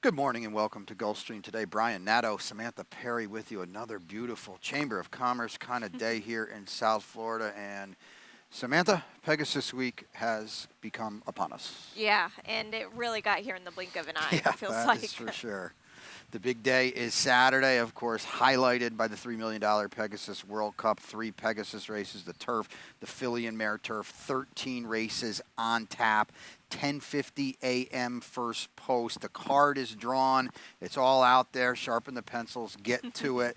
Good morning and welcome to Gulfstream today. Brian Nadeau, Samantha Perry with you. Another beautiful Chamber of Commerce kind of day here in South Florida. And Samantha, Pegasus Week has become upon us. Yeah, and it really got here in the blink of an eye, Yeah, it feels that like. is for sure. The big day is Saturday, of course, highlighted by the $3 million Pegasus World Cup, 3 Pegasus races, the turf, the filly and mare turf, 13 races on tap, 10:50 a.m. first post. The card is drawn. It's all out there. Sharpen the pencils. Get to it.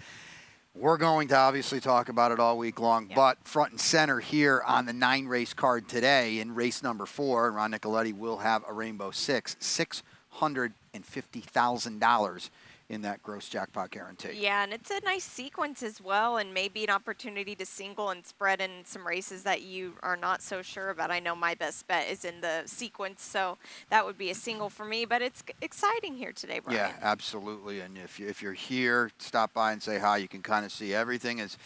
We're going to obviously talk about it all week long, but front and center here on the 9-race card today in race number 4, Ron Nicoletti will have a Rainbow Six, $650,000 in that gross jackpot guarantee. Yeah, and it's a nice sequence as well, and maybe an opportunity to single and spread in some races that you are not so sure about. I know my best bet is in the sequence, so that would be a single for me, but it's exciting here today, Brian. Yeah, absolutely, and if you're here, stop by and say hi. You can kind of see everything is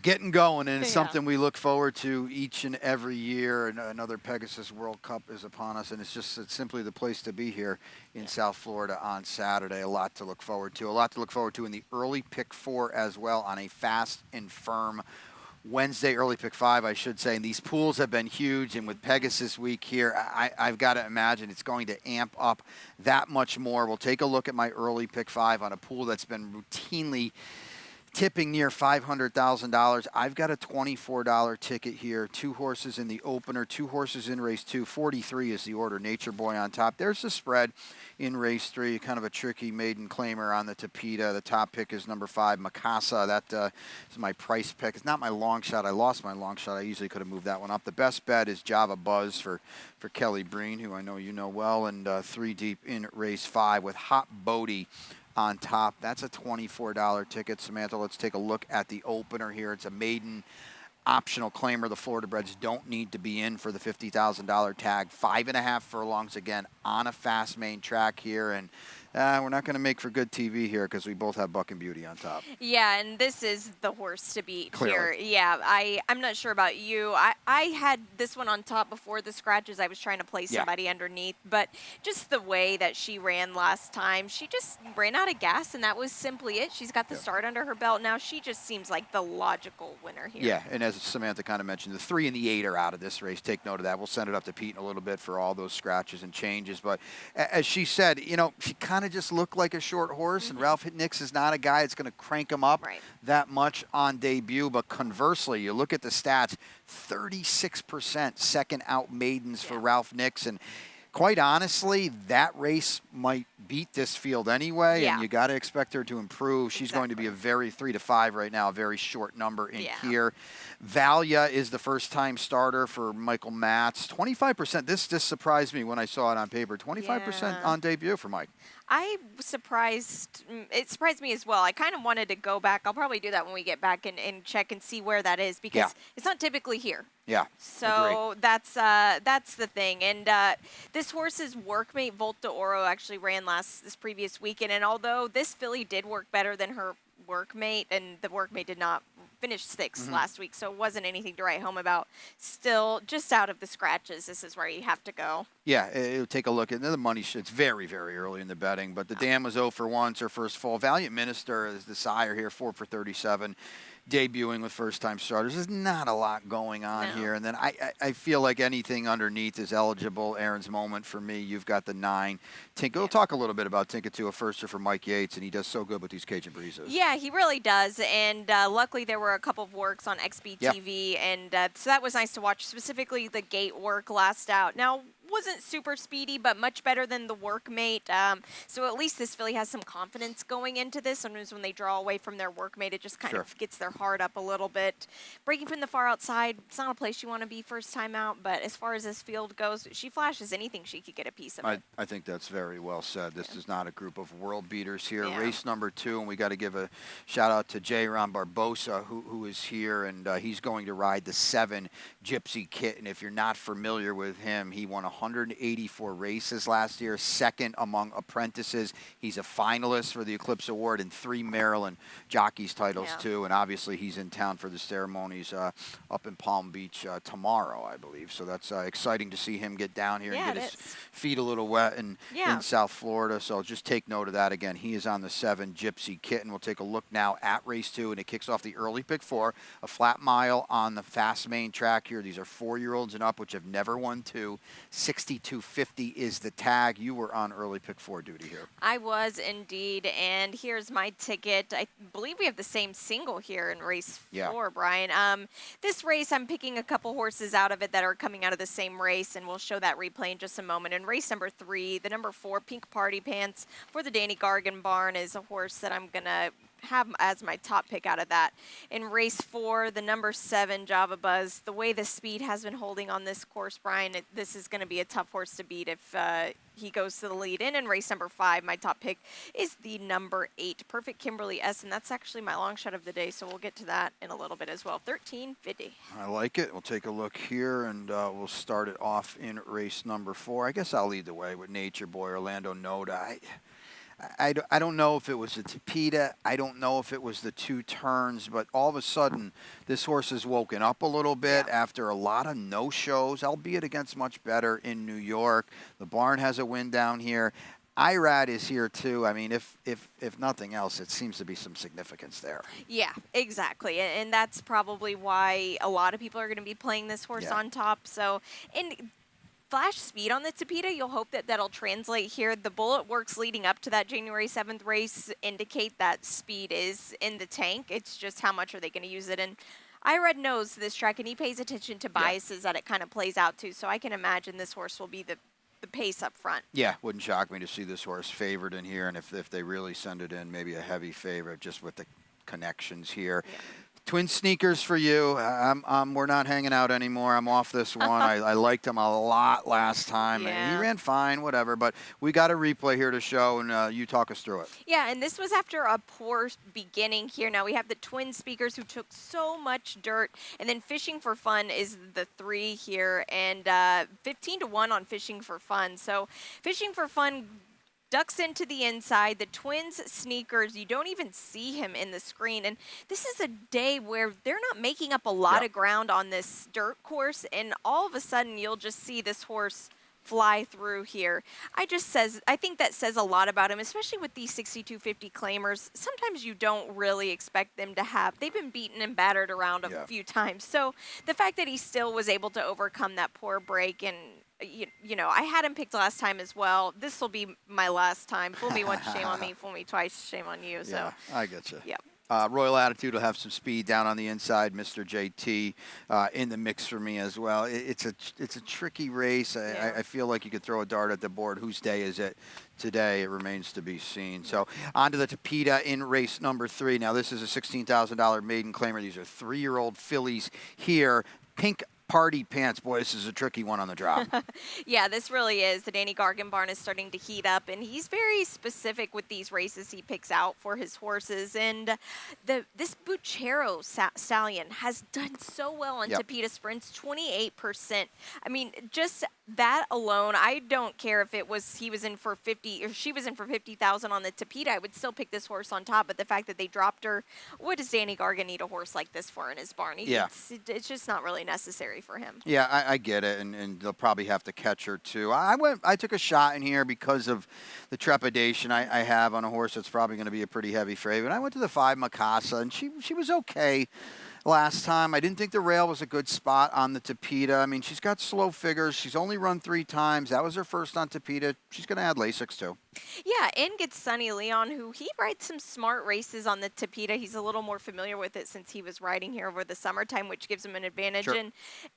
getting going, and it's something we look forward to each and every year. And another Pegasus World Cup is upon us, and it's simply the place to be here in South Florida on Saturday. A lot to look forward to. A lot to look forward to in the early pick 4 as well on a fast and firm Wednesday, early pick 5, I should say. And these pools have been huge, and with Pegasus Week here, I've got to imagine it's going to amp up that much more. We'll take a look at my early pick 5 on a pool that's been routinely tipping near $500,000. I've got a $24 ticket here. 2 horses in the opener, 2 horses in race 2. 43 is the order. Nature Boy on top. There's the spread in race 3. Kind of a tricky maiden claimer on the Tapeta. The top pick is number 5, Mikasa. That is my price pick. It's not my long shot. I lost my long shot. I easily could have moved that one up. The best bet is Java Buzz for Kelly Breen, who I know you know well, and 3 deep in race 5 with Hot Bodie on top. That's a $24 ticket. Samantha, let's take a look at the opener here. It's a maiden optional claimer. The Florida Breds don't need to be in for the $50,000 tag. 5.5 furlongs again on a fast main track here, and we're not going to make for good TV here because we both have Buck and Beauty on top. Yeah, and this is the horse to beat Clearly. here. Yeah, I'm not sure about you. I had this one on top before the scratches. I was trying to play somebody underneath, but just the way that she ran last time, she just ran out of gas, and that was simply it. She's got the start under her belt now. She just seems like the logical winner here. Yeah, and as Samantha kind of mentioned, the 3 and the 8 are out of this race. Take note of that. We'll send it up to Pete in a little bit for all those scratches and changes. But as she said, you know, she kind of just looked like a short horse, and Ralph Nix is not a guy that's going to crank him up that much on debut. But conversely, you look at the stats, 36% second out maidens for Ralph Nix, and quite honestly, that race might beat this field anyway, and you got to expect her to improve. She's going to be a very 3 to 5 right now, a very short number in here. Valia is the first-time starter for Michael Matz. 25%. This just surprised me when I saw it on paper. 25% on debut for Mike. I was surprised. It surprised me as well. I kind of wanted to go back. I'll probably do that when we get back and check and see where that is because it's not typically here. Yeah. So that's the thing. And this horse's workmate Volta Oro actually ran this previous weekend, and although this filly did work better than her workmate, and the workmate did not finish 6th last week, so it wasn't anything to write home about. Still, just out of the scratches, this is where you have to go. Yeah, it'll take a look at the money. It's very, very early in the betting, but the dam was 0 for 1. It's her first full. Valiant Minister is the sire here, 4 for 37. Debuting with first-time starters. There's not a lot going on here. And then I feel like anything underneath is eligible. Aaron's Moment for me. You've got the 9. Tinka. We'll talk a little bit about Tinka too, a firster for Mike Yates, and he does so good with these Cajun breezes. Yeah, he really does. And luckily there were a couple of works on XBTV, and so that was nice to watch, specifically the gate work last out. Now, wasn't super speedy, but much better than the workmate. So at least this filly has some confidence going into this. Sometimes when they draw away from their workmate, it just kind of gets their heart up a little bit. Breaking from the far outside, it's not a place you want to be first time out, but as far as this field goes, she flashes anything she could get a piece of it. I think that's very well said. This is not a group of world beaters here. Race number 2, and we got to give a shout out to J. Ron Barbosa, who is here, and he's going to ride the 7 Gypsy Kit. And if you're not familiar with him, he won 184 races last year, second among apprentices. He's a finalist for the Eclipse Award and 3 Maryland jockeys titles too. And obviously he's in town for the ceremonies up in Palm Beach tomorrow, I believe. So that's exciting to see him get down here and get his feet a little wet in South Florida. So just take note of that. Again, he is on the 7 Gypsy Kitten. We'll take a look now at race 2, and it kicks off the early pick 4, a flat mile on the fast main track here. These are 4-year-olds and up, which have never won 2. 6250 is the tag. You were on early pick 4 duty here. I was indeed, and here's my ticket. I believe we have the same single here in race 4, Brian. This race, I'm picking a couple horses out of it that are coming out of the same race, and we'll show that replay in just a moment. In race number 3, the number 4, Pink Party Pants for the Danny Gargan barn, is a horse that I'm going to have as my top pick out of that. In race 4, the number 7, Java Buzz. The way the speed has been holding on this course, Brian, this is going to be a tough horse to beat if he goes to the lead. And in race number 5, my top pick is the number 8, Perfect Kimberly S. And that's actually my long shot of the day, so we'll get to that in a little bit as well. 1350. I like it. We'll take a look here, and we'll start it off in race number 4. I guess I'll lead the way with Nature Boy, Orlando Noda. I don't know if it was the Tapeta. I don't know if it was the 2 turns, but all of a sudden, this horse has woken up a little bit after a lot of no-shows, albeit against much better in New York. The barn has a win down here. Irad is here too. I mean, if nothing else, it seems to be some significance there. Yeah, exactly, and that's probably why a lot of people are going to be playing this horse on top. So, and flash speed on the Tapeta, you'll hope that that'll translate here. The bullet works leading up to that January 7th race indicate that speed is in the tank. It's just how much are they going to use it. And Irad knows this track, and he pays attention to biases that it kind of plays out to. So I can imagine this horse will be the pace up front. Yeah, wouldn't shock me to see this horse favored in here. And if they really send it in, maybe a heavy favorite just with the connections here. Yeah. Twin sneakers for you. We're not hanging out anymore. I'm off this one. I liked him a lot last time. He ran fine, whatever. But we got a replay here to show, and you talk us through it. Yeah, and this was after a poor beginning here. Now we have the Twin Speakers who took so much dirt, and then Fishing for Fun is the 3 here, and 15-1 on Fishing for Fun. So Fishing for Fun ducks into the inside. The Twins Sneakers, you don't even see him in the screen. And this is a day where they're not making up a lot of ground on this dirt course. And all of a sudden, you'll just see this horse fly through here. I think that says a lot about him, especially with these 6250 claimers. Sometimes you don't really expect them to have. They've been beaten and battered around a few times. So the fact that he still was able to overcome that poor break, and you know, I had him picked last time as well. This will be my last time. Fool me once, shame on me. Fool me twice, shame on you. So I get you. Yep. Royal Attitude will have some speed down on the inside. Mr. JT in the mix for me as well. It's a tricky race. I feel like you could throw a dart at the board. Whose day is it today? It remains to be seen. So on to the Tapeta in race number 3. Now this is a $16,000 maiden claimer. These are 3-year-old fillies here. Pink Party Pants. Boy, this is a tricky one on the drop. Yeah, this really is. The Danny Gargan barn is starting to heat up, and he's very specific with these races he picks out for his horses. And this Buchero stallion has done so well on Tapeta sprints, 28%. I mean, just that alone, I don't care if he was in for 50 or she was in for 50,000 on the Tapeta. I would still pick this horse on top. But the fact that they dropped her, what does Danny Gargan need a horse like this for in his barn? It's just not really necessary for him. Yeah, I get it, and they'll probably have to catch her too. I took a shot in here because of the trepidation I have on a horse that's probably going to be a pretty heavy favorite. I went to the 5 Mikasa, and she was okay last time. I didn't think the rail was a good spot on the Tapeta. I mean, she's got slow figures. She's only run 3 times. That was her first on Tapeta. She's going to add Lasix too. Yeah, and gets Sonny Leon, who he rides some smart races on the Tapeta. He's a little more familiar with it since he was riding here over the summertime, which gives him an advantage. Sure. And,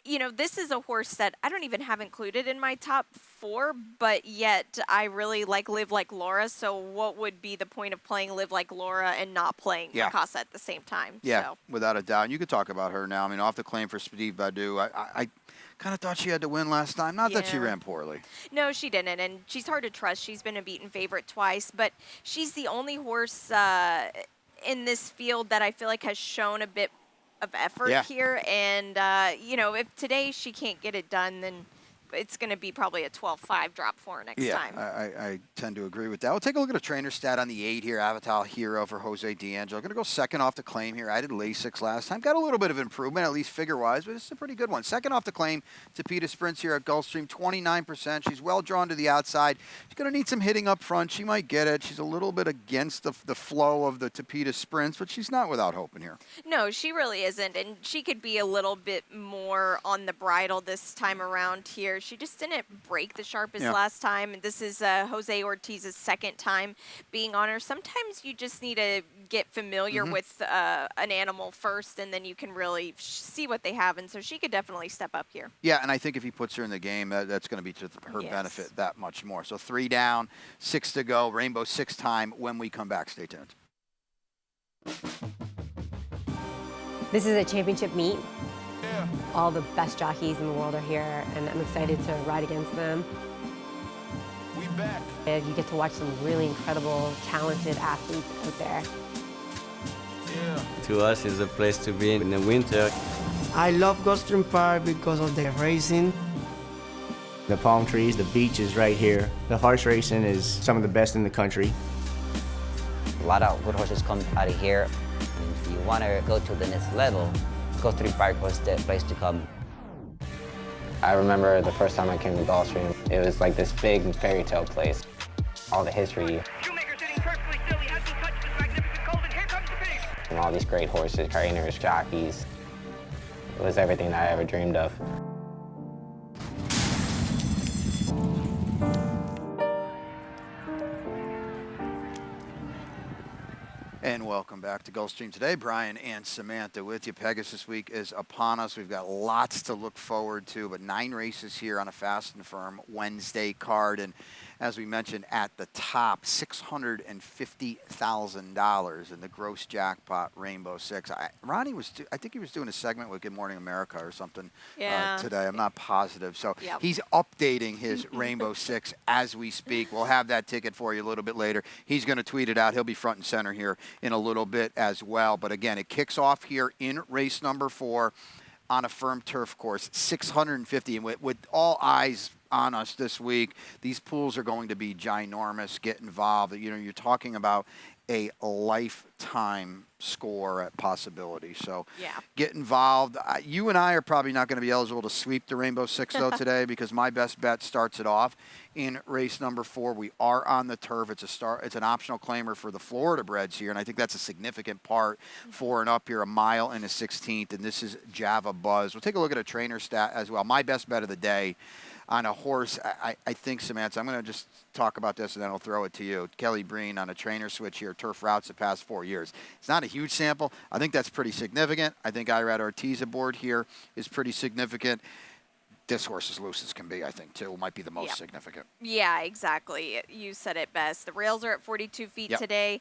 you know, this is a horse that I don't even have included in my top 4, but yet I really like Live Like Laura. So what would be the point of playing Live Like Laura and not playing Mikasa at the same time? Yeah, so. Without a doubt. You could talk about her now. I mean, off the claim for Steve Badu, I kind of thought she had to win last time. Not that she ran poorly. No, she didn't, and she's hard to trust. She's been a beaten favorite twice, but she's the only horse in this field that I feel like has shown a bit of effort here. And, you know, if today she can't get it done, then it's going to be probably a 12.5 drop for her next time. I tend to agree with that. We'll take a look at a trainer stat on the 8 here. Avatar Hero for Jose D'Angelo. Going to go second off the claim here. I did Lasix last time. Got a little bit of improvement, at least figure-wise, but it's a pretty good one. Second off the claim, Tapeta sprints here at Gulfstream, 29%. She's well drawn to the outside. She's going to need some hitting up front. She might get it. She's a little bit against the flow of the Tapeta sprints, but she's not without hope in here. No, she really isn't, and she could be a little bit more on the bridle this time around here. She just didn't break the sharpest last time, and this is Jose Ortiz's second time being on her. Sometimes you just need to get familiar with an animal first, and then you can really see what they have, and so she could definitely step up here. Yeah, and I think if he puts her in the game, that's going to be to her benefit that much more. So 3 down, 6 to go, Rainbow 6 time when we come back. Stay tuned. This is a championship meet. All the best jockeys in the world are here, and I'm excited to ride against them. We back. And you get to watch some really incredible, talented athletes out there. To us, it's a place to be in the winter. I love Gulfstream Park because of the racing. The palm trees, the beach is right here. The horse racing is some of the best in the country. A lot of good horses come out of here. And if you want to go to the next level, Gulfstream Park was the place to come. I remember the first time I came to Gulfstream, it was like this big fairy tale place. All the history. And all these great horses, trainers, jockeys. It was everything that I ever dreamed of. And welcome back to Gulfstream today. Brian and Samantha with you. Pegasus Week is upon us. We've got lots to look forward to, but 9 races here on a fast and firm Wednesday card. And as we mentioned at the top, $650,000 in the gross jackpot Rainbow 6. Ronnie I think he was doing a segment with Good Morning America or something today. I'm not positive. So he's updating his Rainbow 6 as we speak. We'll have that ticket for you a little bit later. He's going to tweet it out. He'll be front and center here in a little bit as well. But again, it kicks off here in race number 4 on a firm turf course, 650. And with all eyes on us this week, these pools are going to be ginormous. Get involved. You know, you're talking about a lifetime score at possibility. So get involved. You and I are probably not going to be eligible to sweep the Rainbow 6 though today because my best bet starts it off in race number 4. We are on the turf. It's an optional claimer for the Florida breds here, and I think that's a significant part for and up here, a mile and a 16th, and this is Java Buzz. We'll take a look at a trainer stat as well. My best bet of the day on a horse, I think, Samantha, I'm going to just talk about this and then I'll throw it to you. Kelly Breen on a trainer switch here, turf routes the past 4 years. It's not a huge sample. I think that's pretty significant. I think Irad Ortiz aboard here is pretty significant. This horse is loose as can be, I think, too. Might be the most significant. Yeah, exactly. You said it best. The rails are at 42 feet today.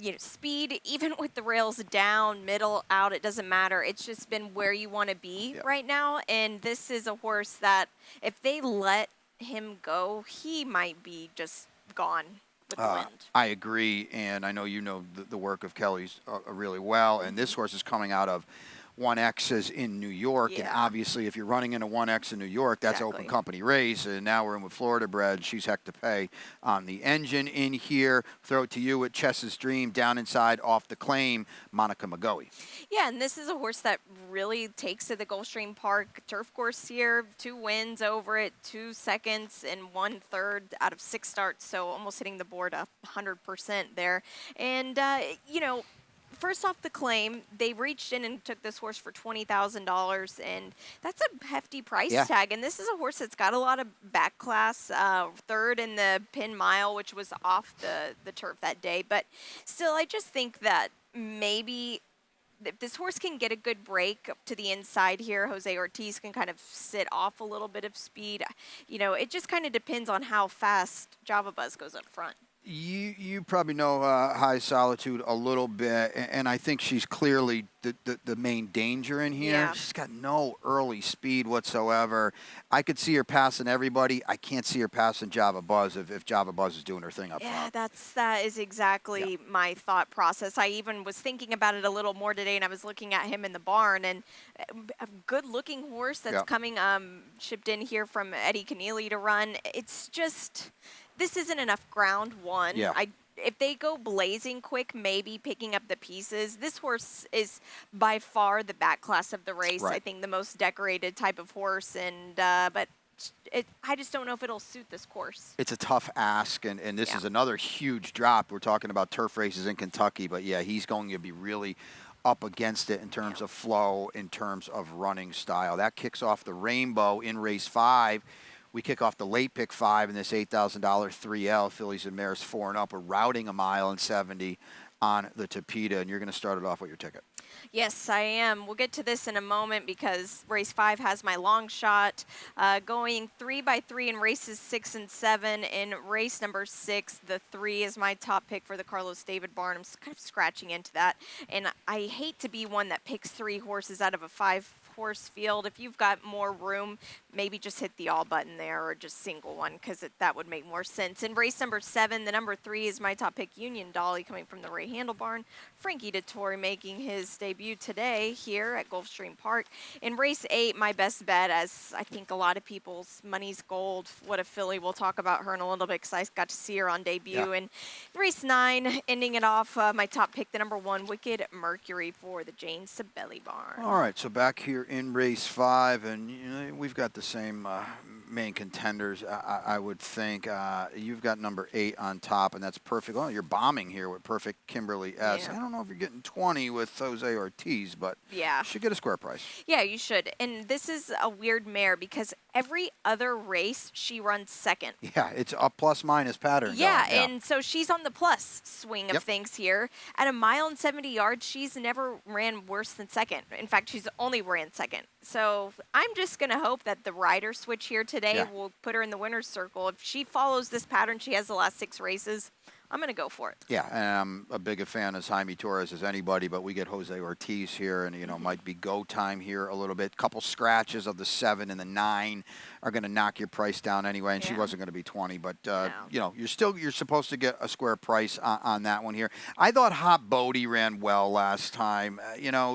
You know, speed, even with the rails down, middle, out, it doesn't matter. It's just been where you want to be right now. And this is a horse that if they let him go, he might be just gone with the wind. I agree, and I know you know the work of Kelly's really well. And this horse is coming out of 1X's in New York, and obviously if you're running into 1X in New York, that's open company race, and now we're in with Florida bred. She's heck to pay on the engine in here. Throw it to you at Chess's Dream, down inside off the claim, Monica McGoey. Yeah, and this is a horse that really takes to the Gulfstream Park turf course here. 2 wins over it, 2 seconds, and 1/3 out of 6 starts, so almost hitting the board 100% there. And, you know, first off the claim, they reached in and took this horse for $20,000, and that's a hefty price tag. And this is a horse that's got a lot of back class, 3rd in the pin mile, which was off the turf that day. But still, I just think that maybe if this horse can get a good break up to the inside here, Jose Ortiz can kind of sit off a little bit of speed. You know, it just kind of depends on how fast Java Buzz goes up front. You probably know High Solitude a little bit, and I think she's clearly the main danger in here. Yeah. She's got no early speed whatsoever. I could see her passing everybody. I can't see her passing Java Buzz if Java Buzz is doing her thing up Yeah, front. that is exactly my thought process. I even was thinking about it a little more today, and I was looking at him in the barn, and a good-looking horse that's Yeah. coming shipped in here from Eddie Keneally to run. It's just this isn't enough ground one. Yeah. If they go blazing quick, maybe picking up the pieces. This horse is by far the back class of the race. Right. I think the most decorated type of horse, and but I just don't know if it'll suit this course. It's a tough ask, and this Yeah. is another huge drop. We're talking about turf races in Kentucky, but yeah, he's going to be really up against it in terms of flow, in terms of running style. That kicks off the Rainbow in race 5. We kick off the late pick 5 in this $8,000 3L, Fillies and Mares 4 and up. We're routing a mile and 70 on the Tapeta, and you're going to start it off with your ticket. Yes, I am. We'll get to this in a moment because race 5 has my long shot. Going 3x3 in races 6 and 7. In race number 6, the 3 is my top pick for the Carlos David barn. I'm kind of scratching into that. And I hate to be one that picks 3 horses out of a 5-horse field. If you've got more room, maybe just hit the all button there or just single one because that would make more sense. In race number 7, the number 3 is my top pick, Union Dolly, coming from the Ray Handle barn. Frankie Dettori making his debut today here at Gulfstream Park. In race 8, my best bet, as I think a lot of people's money's gold. What a filly. We'll talk about her in a little bit because I got to see her on debut. Yeah. And race 9, ending it off, my top pick, the number 1, Wicked Mercury for the Jane Sabelli barn. All right, so back here in race 5, and we've got the same main contenders, I would think. You've got number 8 on top, and that's perfect. Oh, you're bombing here with perfect Kimberly S. Yeah. I don't know if you're getting 20 with Jose Ortiz, but Yeah. you should get a square price. Yeah, you should. And this is a weird mare because every other race she runs second. Yeah, it's a plus-minus pattern. Yeah, going, and so she's on the plus swing of Yep. things here. At a mile and 70 yards, she's never ran worse than second. In fact, she's only ran second. So I'm just going to hope that the rider switch here today Yeah. will put her in the winner's circle. If she follows this pattern she has the last 6 races, I'm going to go for it. Yeah, and I'm a big a fan of Jaime Torres as anybody, but we get Jose Ortiz here, and, might be go time here a little bit. Couple scratches of the 7 and the 9 are going to knock your price down anyway, and she Yeah. wasn't going to be 20, but, No. you're supposed to get a square price on that one here. I thought Hot Bodie ran well last time.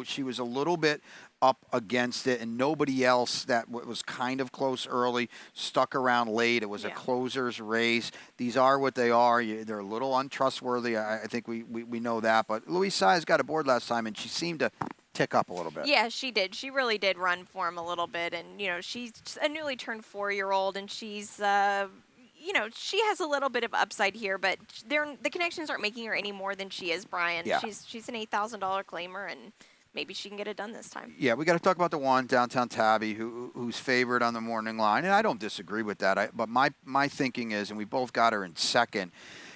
She was a little bit up against it, and nobody else that was kind of close early stuck around late. It was a Yeah. closer's race. These are what they are. They're a little untrustworthy. I think we know that. But Louise Size got aboard last time, and she seemed to tick up a little bit. Yeah, she did. She really did run for him a little bit. And, she's a newly turned 4-year-old, and she's, she has a little bit of upside here, but the connections aren't making her any more than she is, Brian. Yeah. She's an $8,000 claimer, and maybe she can get it done this time. Yeah, we got to talk about the one, Downtown Tabby, who's favored on the morning line, and I don't disagree with that. But my thinking is, and we both got her in second.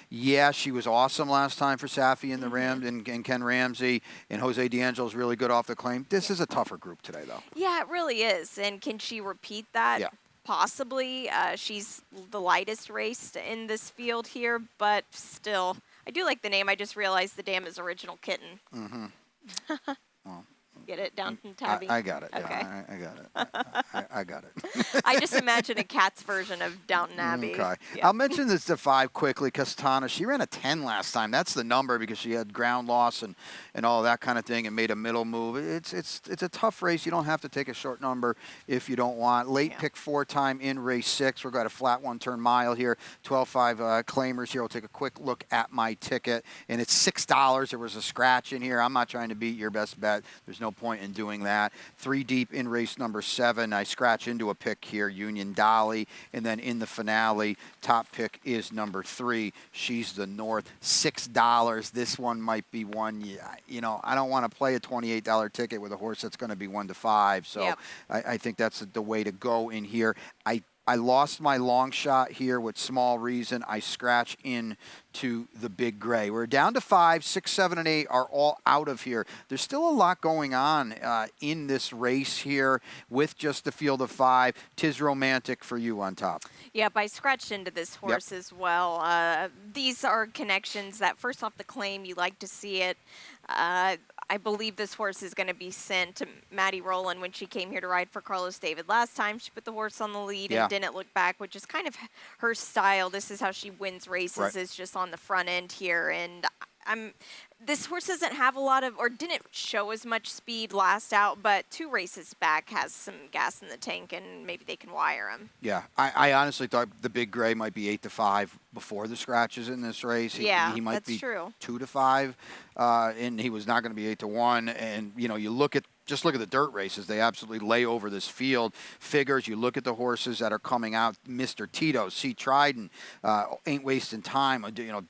Yeah, she was awesome last time for Safi and the Rams and Ken Ramsey, and Jose D'Angelo's really good off the claim. This is a tougher group today, though. Yeah, it really is. And can she repeat that? Yeah. Possibly. She's the lightest raced in this field here, but still, I do like the name. I just realized the dam is Original Kitten. Mm-hmm. Well, Get it, Downton Tabby? I got it. Okay. Yeah, I got it. I got it. I just imagine a cat's version of Downton Abbey. Okay. Yeah. I'll mention this to 5 quickly. Castana, she ran a 10 last time. That's the number because she had ground loss and all that kind of thing and made a middle move. It's a tough race. You don't have to take a short number if you don't want. Late pick 4 time in race 6. We've got a flat 1-turn mile here. 12.5 claimers here. We'll take a quick look at my ticket. And it's $6. There was a scratch in here. I'm not trying to beat your best bet. There's no point in doing that. 3 deep in race number 7. I scratch into a pick here, Union Dolly. And then in the finale, top pick is number 3. She's the North. $6. This one might be one, I don't want to play a $28 ticket with a horse that's going to be 1 to 5. So Yep. I think that's the way to go in here. I I lost my long shot here with small reason. I scratch in to the big gray. We're down to 5, 6, 7, and 8 are all out of here. There's still a lot going on in this race here with just the field of 5. 'Tis romantic for you on top. Yep, I scratched into this horse as well. These are connections that, first off the claim, you like to see it. I believe this horse is going to be sent to Maddie Rowland when she came here to ride for Carlos David last time. She put the horse on the lead and didn't look back, which is kind of her style. This is how she wins races, is just on the front end here. And this horse doesn't have a lot of, or didn't show as much speed last out, but 2 races back has some gas in the tank, and maybe they can wire him. Yeah, I honestly thought the big gray might be 8-5 before the scratches in this race. He might that's be true. 2-5, and he was not going to be 8-1. And you know, just look at the dirt races; they absolutely lay over this field. Figures. You look at the horses that are coming out. Mr. Tito, C. Trident, ain't wasting time. You know.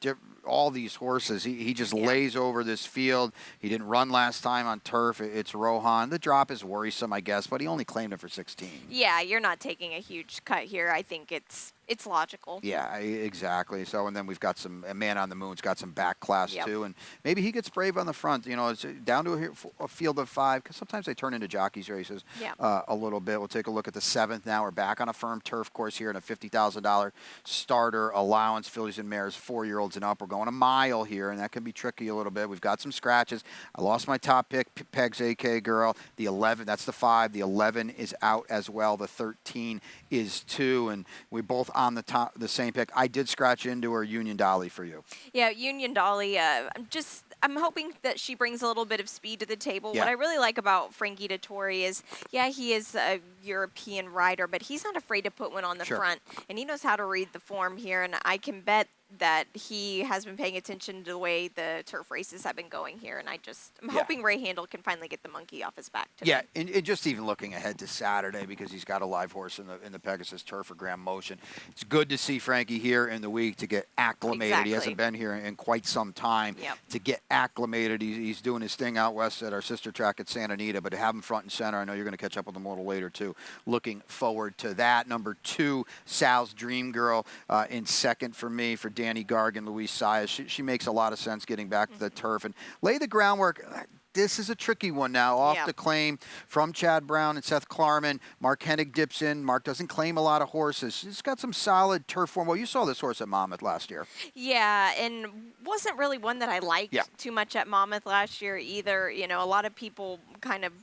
All these horses, he just lays over this field. He didn't run last time on turf. It's Rohan. The drop is worrisome, I guess, but he only claimed it for 16. Yeah, you're not taking a huge cut here. I think it's logical. Yeah, exactly. So, and then we've got a Man on the Moon's got some back class too, and maybe he gets brave on the front. You know, it's down to a field of 5 because sometimes they turn into jockeys races a little bit. We'll take a look at the 7th now. We're back on a firm turf course here in a $50,000 starter allowance. Fillies and mares, 4-year-olds and up. We're going a mile here, and that can be tricky a little bit. We've got some scratches. I lost my top pick, Peg's AK Girl. The 11, that's the 5. The 11 is out as well. The 13 is 2, and we both on the same pick. I did scratch into her Union Dolly for you. Yeah, Union Dolly. I'm hoping that she brings a little bit of speed to the table. Yeah. What I really like about Frankie Dettori is, he is a European rider, but he's not afraid to put one on the front, and he knows how to read the form here, and I can bet that he has been paying attention to the way the turf races have been going here, and I'm hoping Ray Handel can finally get the monkey off his back today. Yeah, and just even looking ahead to Saturday, because he's got a live horse in the Pegasus Turf for Graham Motion. It's good to see Frankie here in the week to get acclimated. Exactly. He hasn't been here in quite some time to get acclimated. He's doing his thing out west at our sister track at Santa Anita, but to have him front and center, I know you're going to catch up with him a little later too. Looking forward to that. Number 2, Sal's Dream Girl in second for me for Danny Gargan, Louise Sias. She makes a lot of sense getting back to the turf and lay the groundwork. This is a tricky one now. Off the claim from Chad Brown and Seth Klarman. Mark Hennig dips in. Mark doesn't claim a lot of horses. He's got some solid turf form. Well, you saw this horse at Monmouth last year. Yeah, and wasn't really one that I liked too much at Monmouth last year either. You know, a lot of people kind of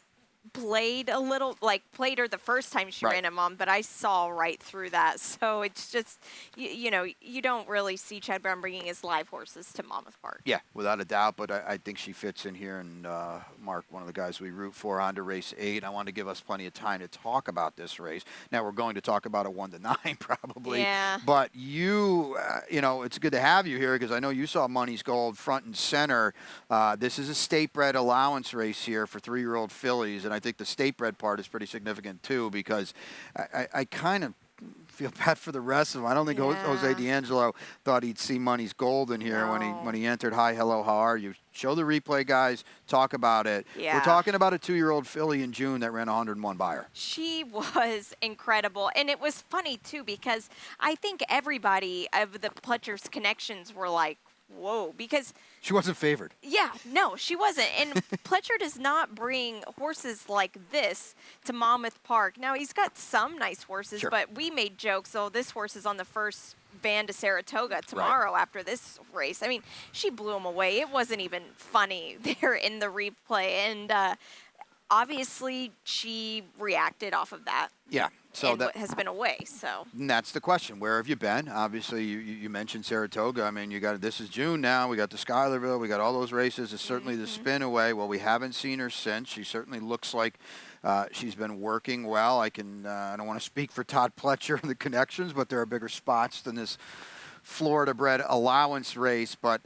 played her the first time she ran at Mom, but I saw right through that. So it's just, you don't really see Chad Brown bringing his live horses to Monmouth Park. Yeah, without a doubt, but I think she fits in here. And Mark, one of the guys we root for, on to race 8. I want to give us plenty of time to talk about this race. Now we're going to talk about a 1-9 probably. Yeah. But it's good to have you here because I know you saw Money's Gold front and center. This is a state-bred allowance race here for 3-year-old fillies, and I think the state-bred part is pretty significant too, because I kind of feel bad for the rest of them. I don't think Jose D'Angelo thought he'd see Money's Gold in here when he entered. Hi, hello, how are you? Show the replay, guys. Talk about it. Yeah. We're talking about a 2-year-old filly in June that ran 101 by her. She was incredible. And it was funny, too, because I think everybody of the Pletcher's connections were like, whoa, because she wasn't favored. Yeah, no, she wasn't. And Pletcher does not bring horses like this to Monmouth Park. Now, he's got some nice horses, but we made jokes. Oh, this horse is on the first van to Saratoga tomorrow after this race. I mean, she blew him away. It wasn't even funny there in the replay. And obviously, she reacted off of that. Yeah. So that has been away. So that's the question. Where have you been? Obviously, you mentioned Saratoga. I mean, this is June now. We got the Schuylerville. We got all those races. It's certainly the spin away. Well, we haven't seen her since. She certainly looks like she's been working well. I don't want to speak for Todd Pletcher and the connections, but there are bigger spots than this Florida-bred allowance race. But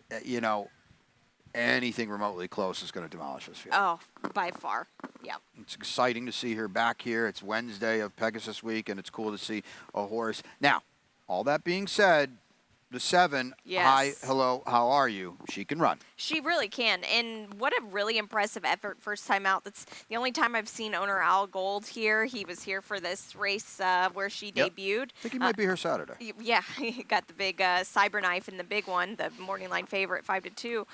anything remotely close is going to demolish this field. Oh, by far. Yeah. It's exciting to see her back here. It's Wednesday of Pegasus Week, and it's cool to see a horse. Now, all that being said, the 7, Yes. hi, hello, how are you? She can run. She really can. And what a really impressive effort first time out. That's the only time I've seen owner Al Gold here. He was here for this race where she Yep. debuted. I think he might be here Saturday. Yeah, he got the big cyber knife in the big one, the morning line favorite, 5-2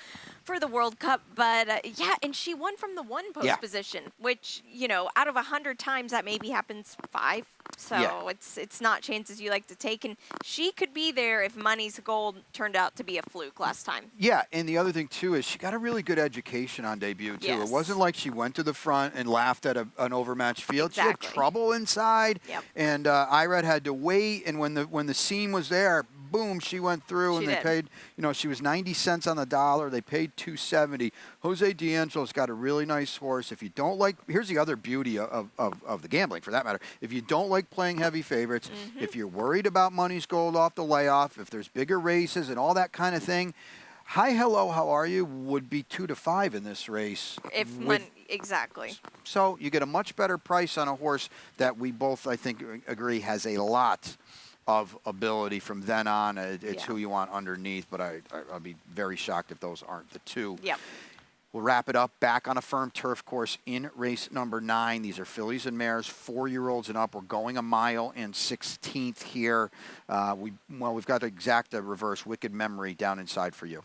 for the World Cup. But yeah, and she won from the 1 post Yeah. position, which, you know, out of 100 times that maybe happens 5. So Yeah. it's not chances you like to take. And she could be there if Money's Gold turned out to be a fluke last time. Yeah, and the other thing, too, is she got a really good education on debut, too. Yes. It wasn't like she went to the front and laughed at an overmatched field. Exactly. She had trouble inside, Yep. and Irad had to wait, and when the seam was there, boom, she went through, and She they did. paid, you know, she was 90 cents on the dollar. They paid $2.70. Jose D'Angelo's got a really nice horse. If you don't like, here's the other beauty of the gambling, for that matter. If you don't like playing heavy favorites, if you're worried about Money's Gold off the layoff, if there's bigger races and all that kind of thing, hi, hello, how are you would be 2 to 5 in this race. Exactly. So you get a much better price on a horse that we both, I think, agree has a lot of ability from then on. It's Yeah. who you want underneath, but I'll be very shocked if those aren't the 2. Yep. We'll wrap it up back on a firm turf course in race number 9. These are fillies and mares, 4-year-olds and up. We're going a mile and 16th here. We've got exact reverse Wicked Memory down inside for you.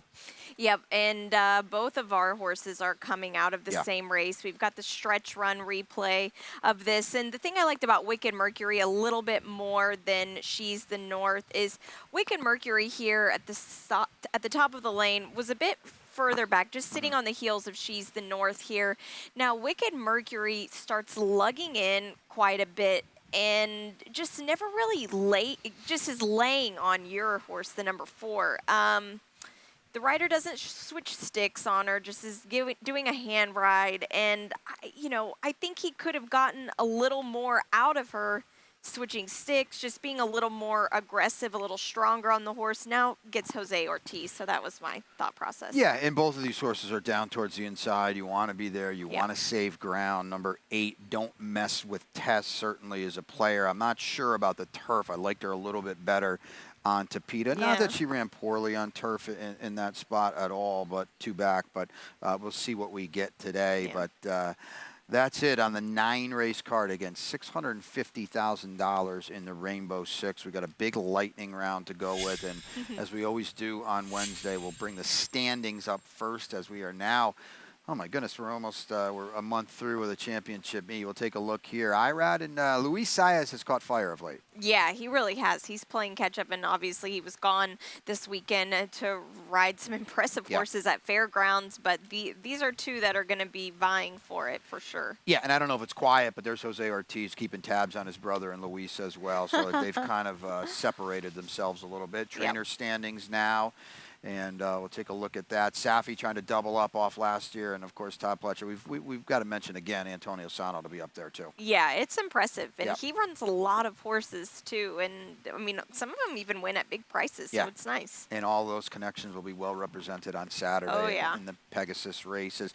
Yep, and both of our horses are coming out of the Yeah. same race. We've got the stretch run replay of this. And the thing I liked about Wicked Mercury a little bit more than She's the North is Wicked Mercury here at the top of the lane was a bit further back, just sitting on the heels of She's the North here. Now, Wicked Mercury starts lugging in quite a bit and just never really just is laying on your horse, the number 4. The rider doesn't switch sticks on her, just is doing a hand ride. And, I think he could have gotten a little more out of her switching sticks, just being a little more aggressive, a little stronger on the horse. Now gets Jose Ortiz, so that was my thought process. Yeah, and both of these horses are down towards the inside. You want to be there. You Yep. want to save ground. Number 8, Don't Mess with Tess, certainly is a player. I'm not sure about the turf. I liked her a little bit better on Tapeta. Not that she ran poorly on turf in that spot at all, but 2 back. But we'll see what we get today. Yeah. But that's it on the 9-race card. Again, $650,000 in the Rainbow Six. We've got a big lightning round to go with. And as we always do on Wednesday, we'll bring the standings up first as we are now. Oh, my goodness, we're almost we're a month through with a championship meet. We'll take a look here. Irad and Luis Saez has caught fire of late. Yeah, he really has. He's playing catch-up, and obviously he was gone this weekend to ride some impressive horses at fairgrounds, but these are 2 that are going to be vying for it for sure. Yeah, and I don't know if it's quiet, but there's Jose Ortiz keeping tabs on his brother and Luis as well. So they've kind of separated themselves a little bit. Trainer standings now. And we'll take a look at that. Safi trying to double up off last year, and of course Todd Pletcher. We've got to mention again Antonio Sano to be up there too. Yeah, it's impressive, and Yep. he runs a lot of horses too. And I mean, some of them even win at big prices, so it's nice. And all those connections will be well represented on Saturday Oh, yeah. in the Pegasus races.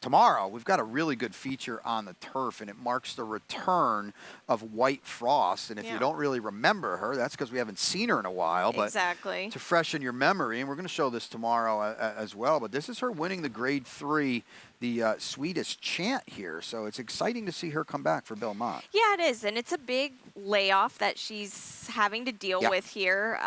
Tomorrow, we've got a really good feature on the turf, and it marks the return of White Frost. And if you don't really remember her, that's because we haven't seen her in a while. But Exactly. to freshen your memory, and we're going to show this tomorrow as well, but this is her winning the Grade 3, the Swedish Chant here. So it's exciting to see her come back for Belmont. Yeah, it is, and it's a big layoff that she's having to deal with here.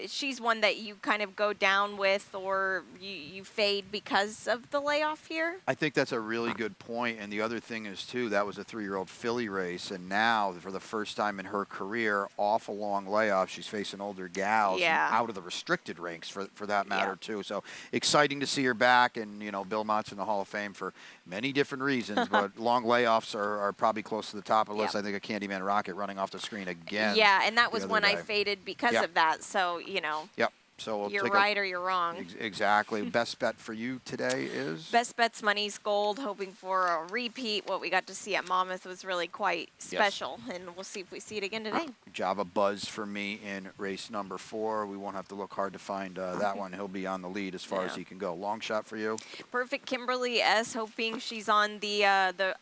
She's one that you kind of go down with or you fade because of the layoff here. I think that's a really good point. And the other thing is, too, that was a 3-year-old filly race. And now, for the first time in her career, off a long layoff, she's facing older gals out of the restricted ranks, for that matter, too. So exciting to see her back. And, Bill Mott's in the Hall of Fame for many different reasons. But long layoffs are probably close to the top of the list. I think a Candyman Rocket running off the screen again. Yeah, and that was the when other I day. faded because of that. So, Yep. So we'll you're take right or you're wrong. Exactly. Best bet for you today is? Best Bets Money's Gold, hoping for a repeat. What we got to see at Monmouth was really quite special, and we'll see if we see it again today. Java Buzz for me in race number 4. We won't have to look hard to find that one. He'll be on the lead as far as he can go. Long shot for you? Perfect Kimberly S, hoping she's on the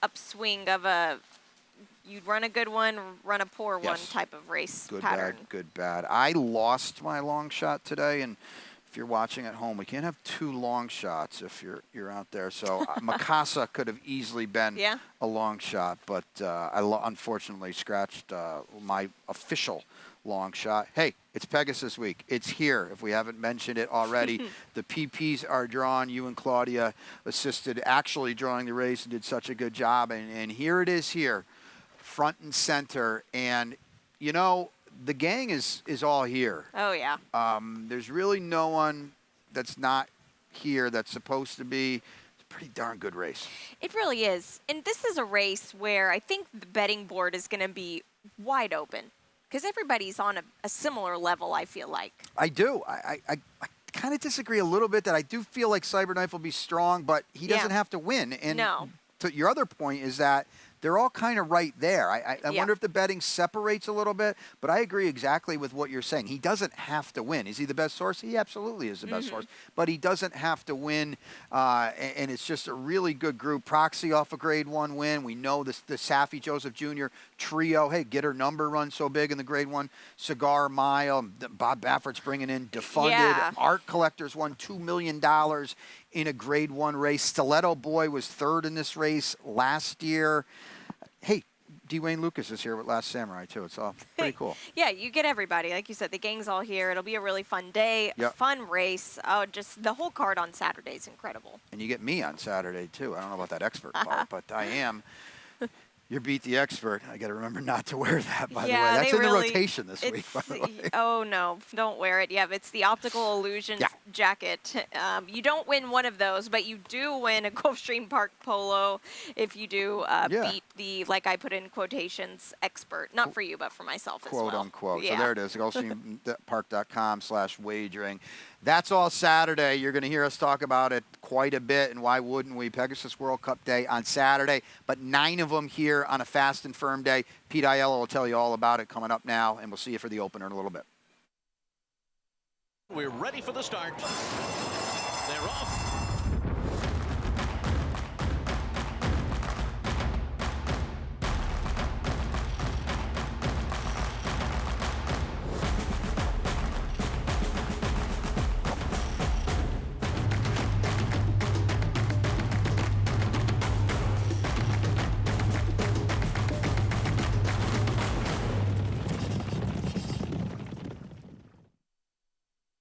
upswing of a you'd run a good one, run a poor one Yes. type of race Good, pattern. bad, good, bad. I lost my long shot today, and if you're watching at home, we can't have 2 long shots if you're out there. So Mikasa could have easily been Yeah. a long shot, but I unfortunately scratched my official long shot. Hey, it's Pegasus week. It's here. If we haven't mentioned it already, the PPs are drawn. You and Claudia assisted actually drawing the race and did such a good job. And here it is here, front and center. And, you know, the gang is all here. Oh, yeah. There's really no one that's not here that's supposed to be. It's a pretty darn good race. It really is. And this is a race where I think the betting board is going to be wide open because everybody's on a similar level, I feel like. I do. I kind of disagree a little bit that I do feel like Cyberknife will be strong, but he doesn't have to win. And No. to your other point is that they're all kind of right there. I wonder if the betting separates a little bit, but I agree exactly with what you're saying. He doesn't have to win. Is he the best source? He absolutely is the best source, but he doesn't have to win, and it's just a really good group. Proxy off a grade 1 win. We know the Safi Joseph Jr. trio. Hey, get her number run so big in the grade 1. Cigar Mile. Bob Baffert's bringing in Defunded. Yeah. Art Collectors won $2 million in a grade 1 race. Stiletto Boy was 3rd in this race last year. Hey, Dwayne Lucas is here with Last Samurai, too. It's all pretty cool. Yeah, you get everybody. Like you said, the gang's all here. It'll be a really fun day, Yep. fun race. Oh, just the whole card on Saturday is incredible. And you get me on Saturday, too. I don't know about that expert part, but I am. You're Beat the Expert. I got to remember not to wear that, by the way. That's they in really, the rotation this week, by the way. Oh, no, don't wear it. Yeah, it's the Optical Illusions jacket. You don't win one of those, but you do win a Gulfstream Park polo if you do beat the, like I put in quotations, expert. Not for you, but for myself as well. Quote, unquote. Yeah. So there it is, gulfstreampark.com/wagering. That's all Saturday. You're going to hear us talk about it quite a bit, and why wouldn't we? Pegasus World Cup Day on Saturday, but 9 of them here on a fast and firm day. Pete Aiello will tell you all about it coming up now, and we'll see you for the opener in a little bit. We're ready for the start. They're off.